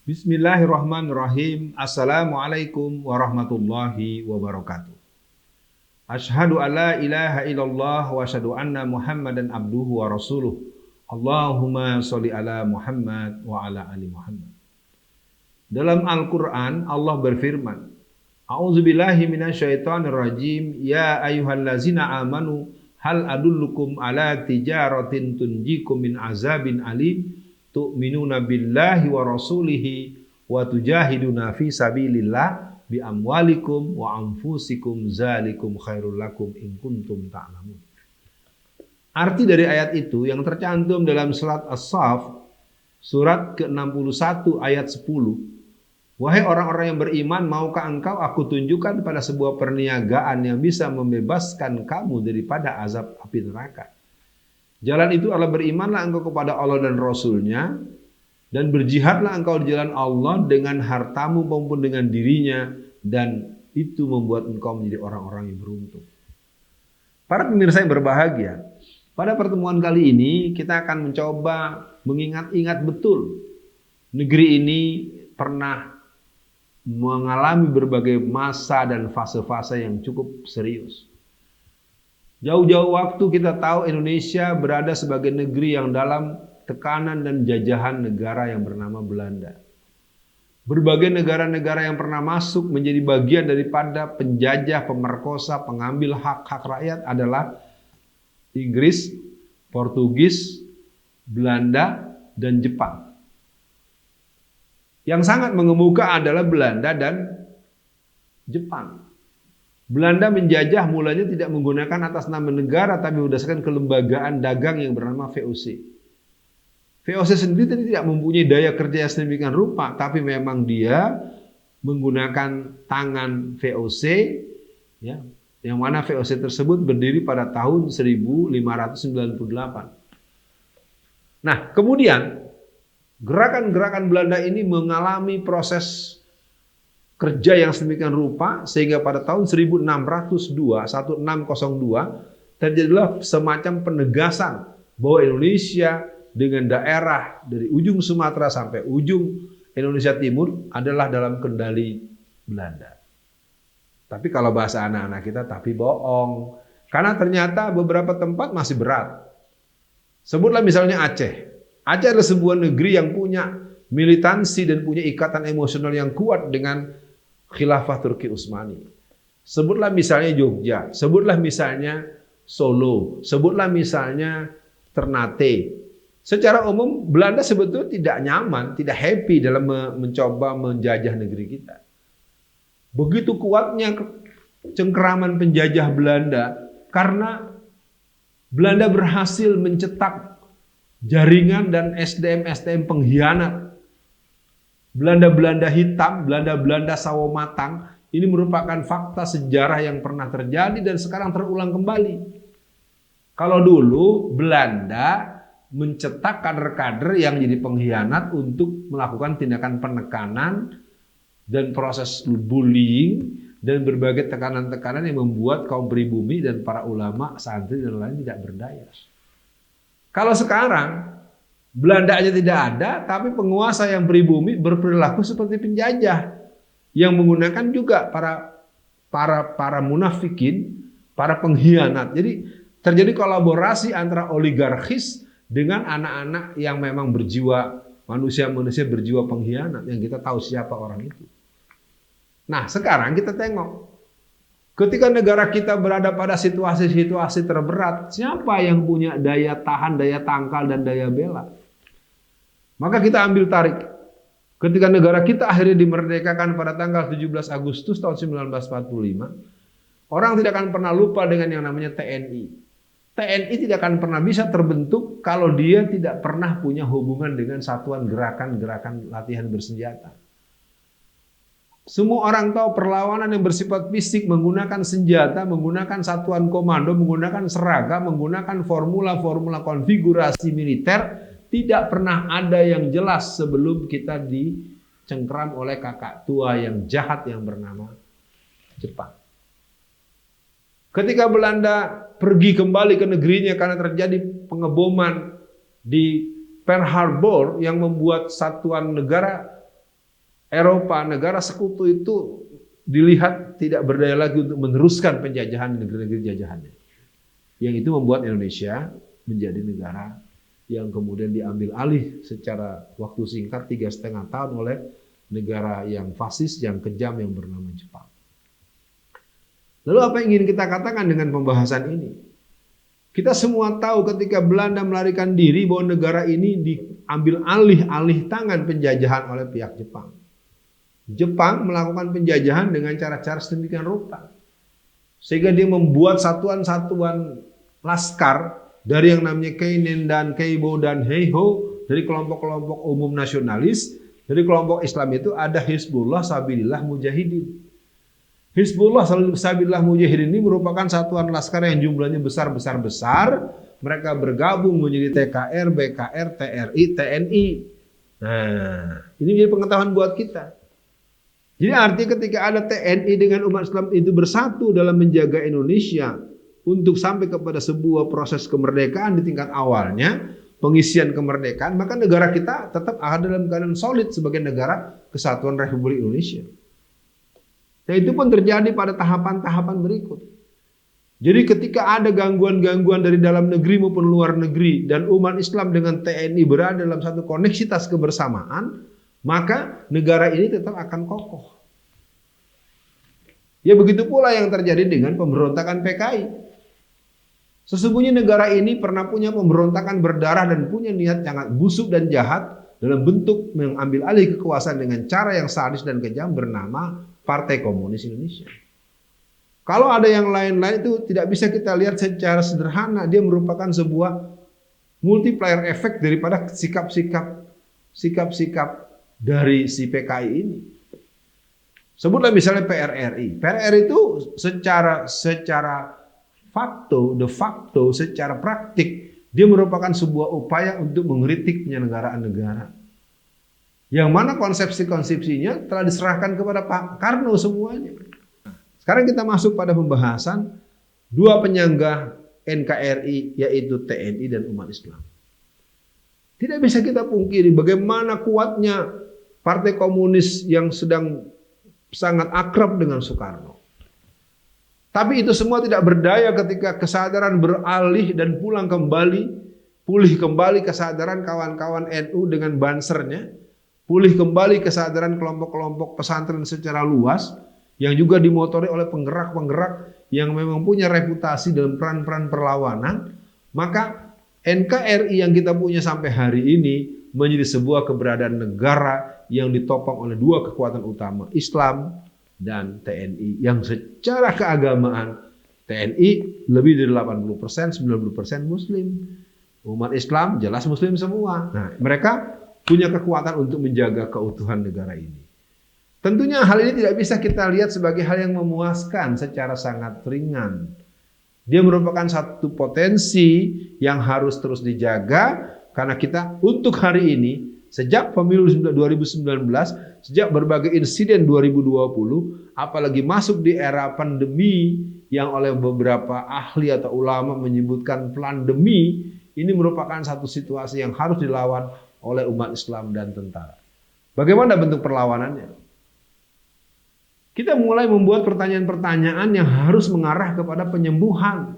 Bismillahirrahmanirrahim. Assalamualaikum warahmatullahi wabarakatuh. Asyhadu an la ilaha illallah wa asyhadu anna Muhammadan abduhu wa rasuluh. Allahumma sholli ala Muhammad wa ala ali Muhammad. Dalam Al-Qur'an Allah berfirman, A'udzubillahi minasyaitonir rajim. Ya ayyuhallazina amanu hal adullukum ala tijaratin tunjikum min azabin alim tu'minuna billahi wa rasulihi wa tujahiduna fi sabilillah bi amwalikum wa anfusikum zalikum khairul lakum in kuntum ta'lamun. Arti dari ayat itu yang tercantum dalam surat As-Saff surat ke-61 ayat 10. Wahai orang-orang yang beriman, maukah engkau aku tunjukkan pada sebuah perniagaan yang bisa membebaskan kamu daripada azab api neraka? Jalan itu adalah berimanlah engkau kepada Allah dan Rasul-Nya, dan berjihadlah engkau di jalan Allah dengan hartamu maupun dengan dirinya, dan itu membuat engkau menjadi orang-orang yang beruntung. Para pemirsa yang berbahagia, pada pertemuan kali ini kita akan mencoba mengingat-ingat betul negeri ini pernah mengalami berbagai masa dan fase-fase yang cukup serius. Jauh-jauh waktu kita tahu Indonesia berada sebagai negeri yang dalam tekanan dan jajahan negara yang bernama Belanda. Berbagai negara-negara yang pernah masuk menjadi bagian daripada penjajah, pemerkosa, pengambil hak-hak rakyat adalah Inggris, Portugis, Belanda, dan Jepang. Yang sangat mengemuka adalah Belanda dan Jepang. Belanda menjajah mulanya tidak menggunakan atas nama negara tapi berdasarkan kelembagaan dagang yang bernama VOC. VOC sendiri tidak mempunyai daya kerja yang sedemikian rupa, tapi memang dia menggunakan tangan VOC, ya, yang mana VOC tersebut berdiri pada tahun 1598. Nah, kemudian gerakan-gerakan Belanda ini mengalami proses kerja yang sedemikian rupa sehingga pada tahun 1602 terjadilah semacam penegasan bahwa Indonesia dengan daerah dari ujung Sumatera sampai ujung Indonesia Timur adalah dalam kendali Belanda. Tapi kalau bahasa anak-anak kita tapi bohong, karena ternyata beberapa tempat masih berat. Sebutlah misalnya Aceh. Aceh adalah sebuah negeri yang punya militansi dan punya ikatan emosional yang kuat dengan Khilafah Turki Utsmani. Sebutlah misalnya Jogja, sebutlah misalnya Solo, sebutlah misalnya Ternate. Secara umum Belanda sebetulnya tidak nyaman, tidak happy dalam mencoba menjajah negeri kita. Begitu kuatnya cengkeraman penjajah Belanda karena Belanda berhasil mencetak jaringan dan SDM-SDM pengkhianat. Belanda-Belanda hitam, Belanda-Belanda sawo matang, ini merupakan fakta sejarah yang pernah terjadi dan sekarang terulang kembali. Kalau dulu Belanda mencetak kader-kader yang jadi pengkhianat untuk melakukan tindakan penekanan dan proses bullying dan berbagai tekanan-tekanan yang membuat kaum pribumi dan para ulama, santri dan lain tidak berdaya. Kalau sekarang Belanda aja tidak ada, tapi penguasa yang pribumi berperilaku seperti penjajah yang menggunakan juga para munafikin, para pengkhianat. Jadi terjadi kolaborasi antara oligarkis dengan anak-anak yang memang berjiwa manusia-manusia berjiwa pengkhianat yang kita tahu siapa orang itu. Nah, sekarang kita tengok ketika negara kita berada pada situasi-situasi terberat, siapa yang punya daya tahan, daya tangkal dan daya bela? Maka kita ambil tarik. Ketika negara kita akhirnya dimerdekakan pada tanggal 17 Agustus tahun 1945, orang tidak akan pernah lupa dengan yang namanya TNI. TNI tidak akan pernah bisa terbentuk kalau dia tidak pernah punya hubungan dengan satuan gerakan-gerakan latihan bersenjata. Semua orang tahu perlawanan yang bersifat fisik menggunakan senjata, menggunakan satuan komando, menggunakan seragam, menggunakan formula-formula konfigurasi militer, tidak pernah ada yang jelas sebelum kita dicengkeram oleh kakak tua yang jahat yang bernama Jepang. Ketika Belanda pergi kembali ke negerinya karena terjadi pengeboman di Pearl Harbor yang membuat satuan negara Eropa, negara sekutu itu dilihat tidak berdaya lagi untuk meneruskan penjajahan negeri-negeri jajahannya. Yang itu membuat Indonesia menjadi negara yang kemudian diambil alih secara waktu singkat 3,5 tahun oleh negara yang fasis, yang kejam, yang bernama Jepang. Lalu apa yang ingin kita katakan dengan pembahasan ini? Kita semua tahu ketika Belanda melarikan diri bahwa negara ini diambil alih tangan penjajahan oleh pihak Jepang. Jepang melakukan penjajahan dengan cara-cara sedemikian rupa. Sehingga dia membuat satuan-satuan laskar dari yang namanya Keinen dan Keibo dan Heiho, dari kelompok-kelompok umum nasionalis, dari kelompok Islam itu ada Hizbullah Sabilillah Mujahidin. Hizbullah Sabilillah Mujahidin ini merupakan satuan laskar yang jumlahnya besar-besar. Mereka bergabung menjadi TKR, BKR, TRI, TNI. Nah, ini menjadi pengetahuan buat kita. Jadi artinya ketika ada TNI dengan umat Islam itu bersatu dalam menjaga Indonesia untuk sampai kepada sebuah proses kemerdekaan di tingkat awalnya, pengisian kemerdekaan, maka negara kita tetap ada dalam keadaan solid sebagai negara kesatuan Republik Indonesia. Nah itu pun terjadi pada tahapan-tahapan berikut. Jadi ketika ada gangguan-gangguan dari dalam negeri maupun luar negeri dan umat Islam dengan TNI berada dalam satu koneksitas kebersamaan, maka negara ini tetap akan kokoh. Ya begitu pula yang terjadi dengan pemberontakan PKI. Sesungguhnya negara ini pernah punya pemberontakan berdarah dan punya niat sangat busuk dan jahat dalam bentuk mengambil alih kekuasaan dengan cara yang sadis dan kejam bernama Partai Komunis Indonesia. Kalau ada yang lain-lain itu tidak bisa kita lihat secara sederhana. Dia merupakan sebuah multiplier efek daripada sikap-sikap dari si PKI ini. Sebutlah misalnya PRRI. PRRI itu secara de facto, secara praktik, dia merupakan sebuah upaya untuk mengkritik penyelenggaraan negara. Yang mana konsepsi-konsepsinya telah diserahkan kepada Pak Karno semuanya. Sekarang kita masuk pada pembahasan dua penyangga NKRI, yaitu TNI dan umat Islam. Tidak bisa kita pungkiri bagaimana kuatnya Partai Komunis yang sedang sangat akrab dengan Soekarno. Tapi itu semua tidak berdaya ketika kesadaran beralih dan pulih kembali kesadaran kawan-kawan NU dengan bansernya, pulih kembali kesadaran kelompok-kelompok pesantren secara luas, yang juga dimotori oleh penggerak-penggerak yang memang punya reputasi dalam peran-peran perlawanan, maka NKRI yang kita punya sampai hari ini menjadi sebuah keberadaan negara yang ditopang oleh dua kekuatan utama, Islam dan TNI, yang secara keagamaan TNI lebih dari 80%, 90% Muslim. Umat Islam jelas Muslim semua. Nah, mereka punya kekuatan untuk menjaga keutuhan negara ini. Tentunya hal ini tidak bisa kita lihat sebagai hal yang memuaskan secara sangat ringan. Dia merupakan satu potensi yang harus terus dijaga, karena kita untuk hari ini, sejak pemilu 2019, sejak berbagai insiden 2020, apalagi masuk di era pandemi yang oleh beberapa ahli atau ulama menyebutkan plandemi, ini merupakan satu situasi yang harus dilawan oleh umat Islam dan tentara. Bagaimana bentuk perlawanannya? Kita mulai membuat pertanyaan-pertanyaan yang harus mengarah kepada penyembuhan.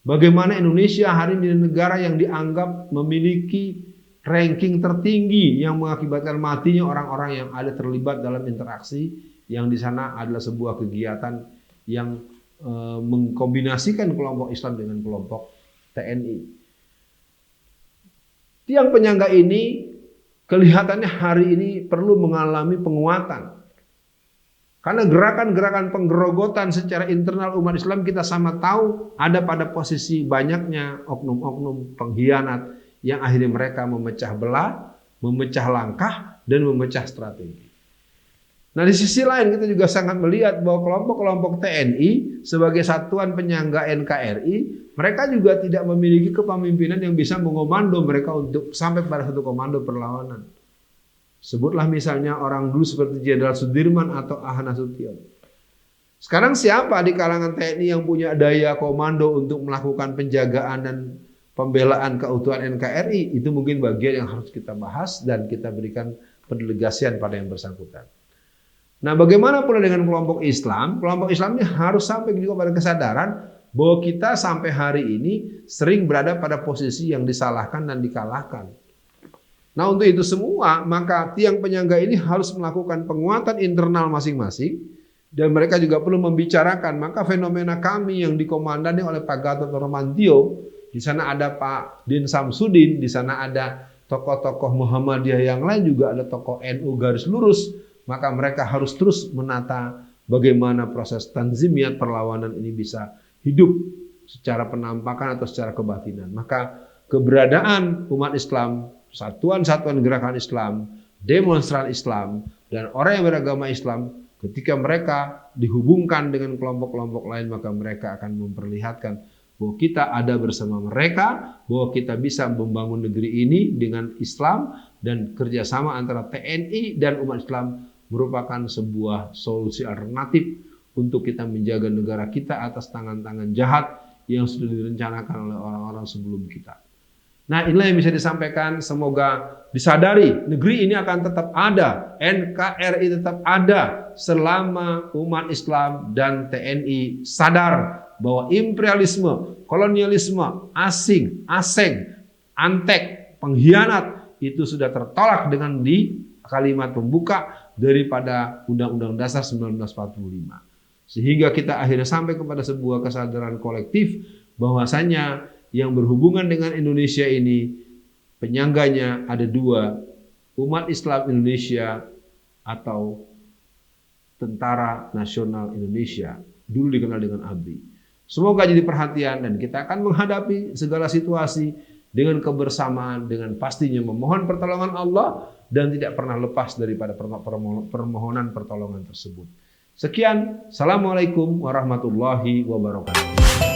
Bagaimana Indonesia hari ini negara yang dianggap memiliki ranking tertinggi yang mengakibatkan matinya orang-orang yang ada terlibat dalam interaksi, yang di sana adalah sebuah kegiatan yang mengkombinasikan kelompok Islam dengan kelompok TNI. Tiang penyangga ini kelihatannya hari ini perlu mengalami penguatan. Karena gerakan-gerakan penggerogotan secara internal umat Islam kita sama tahu ada pada posisi banyaknya oknum-oknum pengkhianat yang akhirnya mereka memecah belah, memecah langkah, dan memecah strategi. Nah di sisi lain kita juga sangat melihat bahwa kelompok-kelompok TNI sebagai satuan penyangga NKRI, mereka juga tidak memiliki kepemimpinan yang bisa mengomando mereka untuk sampai pada satu komando perlawanan. Sebutlah misalnya orang dulu seperti Jenderal Sudirman atau Aha Nasution. Sekarang siapa di kalangan TNI yang punya daya komando untuk melakukan penjagaan dan pembelaan keutuhan NKRI? Itu mungkin bagian yang harus kita bahas dan kita berikan pendelegasian pada yang bersangkutan. Nah, bagaimana pula dengan kelompok Islam? Kelompok Islam ini harus sampai juga pada kesadaran bahwa kita sampai hari ini sering berada pada posisi yang disalahkan dan dikalahkan. Nah, untuk itu semua, maka tiang penyangga ini harus melakukan penguatan internal masing-masing dan mereka juga perlu membicarakan. Maka fenomena kami yang dikomandani oleh Pak Gatot Nurmantio, di sana ada Pak Din Samsudin, di sana ada tokoh-tokoh Muhammadiyah yang lain, juga ada tokoh NU garis lurus. Maka mereka harus terus menata bagaimana proses tanzimiyat perlawanan ini bisa hidup secara penampakan atau secara kebatinan. Maka keberadaan umat Islam, satuan-satuan gerakan Islam, demonstran Islam, dan orang yang beragama Islam, ketika mereka dihubungkan dengan kelompok-kelompok lain, maka mereka akan memperlihatkan bahwa kita ada bersama mereka, bahwa kita bisa membangun negeri ini dengan Islam, dan kerjasama antara TNI dan umat Islam merupakan sebuah solusi alternatif untuk kita menjaga negara kita atas tangan-tangan jahat yang sudah direncanakan oleh orang-orang sebelum kita. Nah, inilah yang bisa disampaikan. Semoga disadari negeri ini akan tetap ada, NKRI tetap ada selama umat Islam dan TNI sadar bahwa imperialisme, kolonialisme, asing, antek, pengkhianat itu sudah tertolak dengan di kalimat pembuka daripada Undang-Undang Dasar 1945. Sehingga kita akhirnya sampai kepada sebuah kesadaran kolektif bahwasanya yang berhubungan dengan Indonesia ini penyangganya ada dua, umat Islam Indonesia atau Tentara Nasional Indonesia, dulu dikenal dengan ABRI. Semoga jadi perhatian dan kita akan menghadapi segala situasi dengan kebersamaan, dengan pastinya memohon pertolongan Allah dan tidak pernah lepas daripada permohonan pertolongan tersebut. Sekian, Assalamualaikum warahmatullahi wabarakatuh.